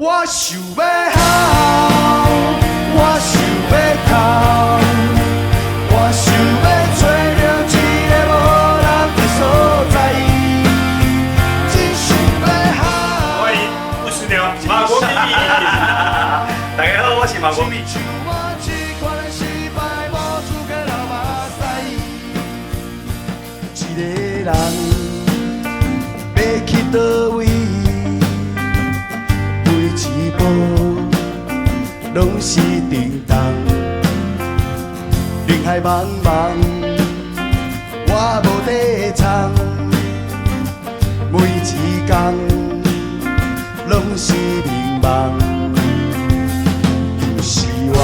我想要好，我想要哭，我想要找到一个无人的所在，只想要好。欢迎50秒马国比。大家好，我是马国比。一个人要去倒位？一步拢是叮当，人海茫茫，我无地藏，每一天拢是迷茫。不是我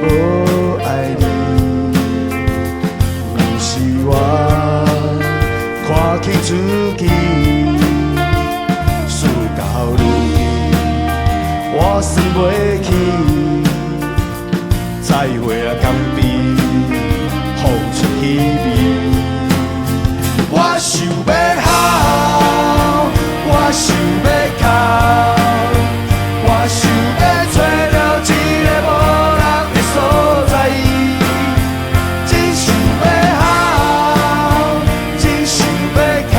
无爱你，不是我看轻自己。我算袂起，再会啊，甘比付出稀微。我想要好，我想要哭，我想要找到一个无人的所在，只想要好，只想要哭，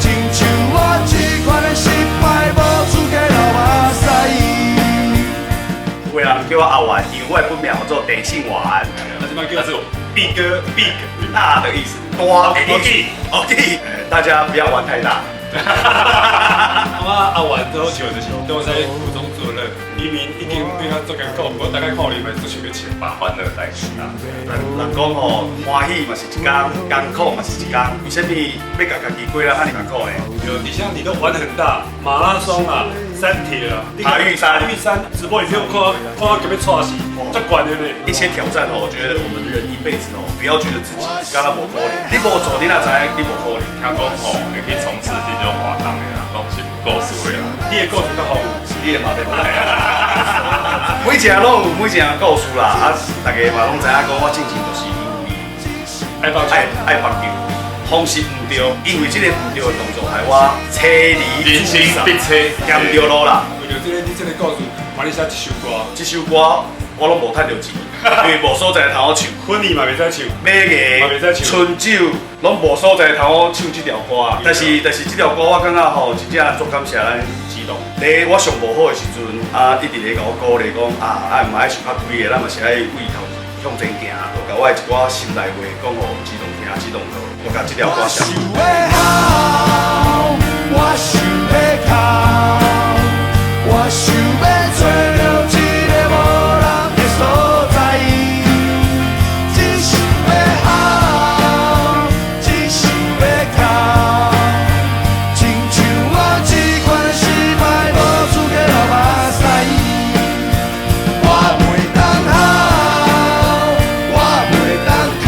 亲像我这款的失败无资格。有人叫我阿丸，因为我的本名叫做电信丸，那这边叫做 Big Big 大的意思，大的意思。OK， 大家不要玩太大。我阿丸都笑就是都在苦中作乐，明明已经对他做艰苦，不过大概看你们都想要请把欢乐带去啦。人讲吼，欢喜嘛是一天，艰苦嘛是一天，为什么要甲家己过得遐尼艰苦呢？有你像你都玩很大，马拉松啊、三铁啊、塔玉山直播影片看给被吵死，这管的呢。一些挑战哦，我觉得我们人一辈子哦，不要觉得自己刚刚无可能，你无做你哪知你无可能。听讲吼，你可以从事这种活动的啦，拢是够数的啦。你的构图较好，你的嘛得来啊！每一个拢有每一个故事啦，啊，大家嘛拢知影讲，我进前就是爱帮球，方式唔对，因为这个唔对的动作害我车离人生必车，行唔对路啦。为了这个你这个故事，帮你写一首歌，这首歌我拢无赚到钱，因为无所在通好唱。婚礼嘛袂使唱，马艺、春酒拢无所在通好唱这条歌啊。但是这条歌我感觉吼，真正足感谢咱基隆。在我上无好的时阵，一直咧甲我鼓励讲唔爱想较贵的，咱嘛是爱为头向前行。就甲我一寡心内话讲互基隆听，基隆就甲这条歌写。我想要好，我想要找到一个无人的所在，只想要好，只想要哭，亲像我这款失败无资格流目屎。我袂当好，我袂当哭，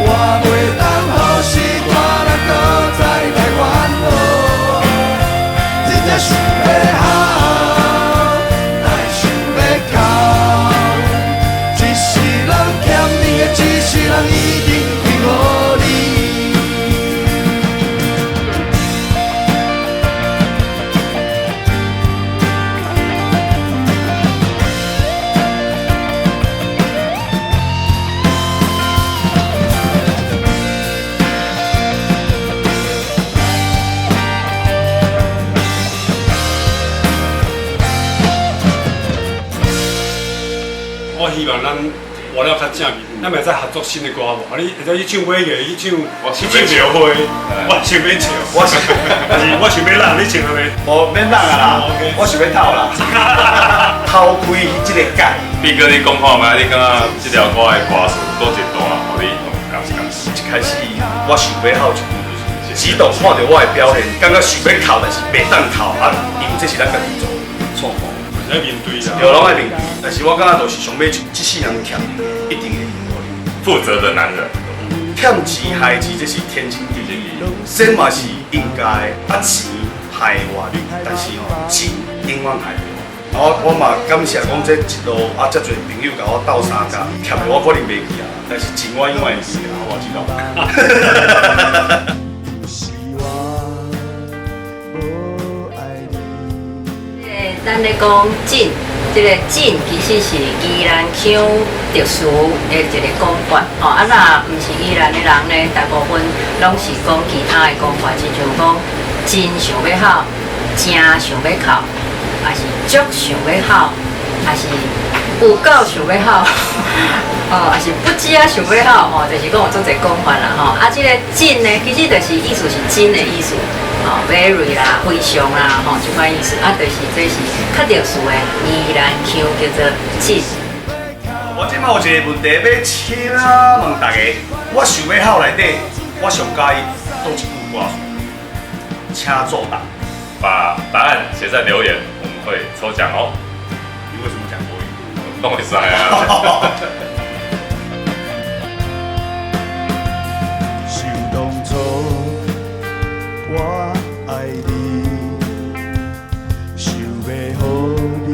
我袂当好事看咱搁再来烦恼。真正想要好，但想要哭，一世人欠你的，一世人一定还予你。我希望咱活了较正面，咱咪再合作新的歌无？你会使去唱尾个，去唱庙会，我想要唱，我想要让你唱了没？无免人啊啦，我想要偷啦，偷开这个界。毕哥，你讲看嘛？你感觉这条歌的歌词多一段，互你感觉？一开始我想要好一句，激动看到我的表现，感觉想要哭，但是袂当哭啊，因为这是咱家己做错误。在面对啦，对，拢爱面对，但是我感觉就是想要像这世人欠你的，一定会负责的男人，欠钱害钱，这是天经地义，这嘛是应该的。钱害我，但是钱永远害不我。我嘛感谢讲这一路遮侪朋友甲我斗相共，欠的我可能袂记啊，但是钱我永远会记啊，我知道。咧讲锦，这个锦其实是宜兰腔特殊的一个讲法哦。啊，那毋是宜兰的人呢，大部分拢是讲其他的讲法，亲像讲真想要好，正想要哭，还是足想要好，还是有够想要好，哦，还是不知啊想要好，哦，就是讲有做一个讲法啦，吼。啊，这个真呢，其实就是意思是真的意思。哦 ，very 啦，非常啦，吼，这款意思啊，就是这是较特殊的宜兰腔叫做锦。我即摆有一个问题要请问大家，我想要好内底，我上介意倒一句歌词，请作答。把答案写在留言，我们会抽奖哦。你为什么讲国语？弄会塞啊！想当初我爱你，想要予你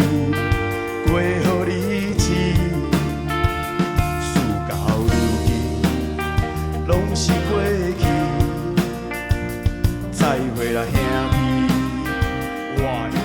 过好日子，事到如今拢是过去，再会啦兄弟，我。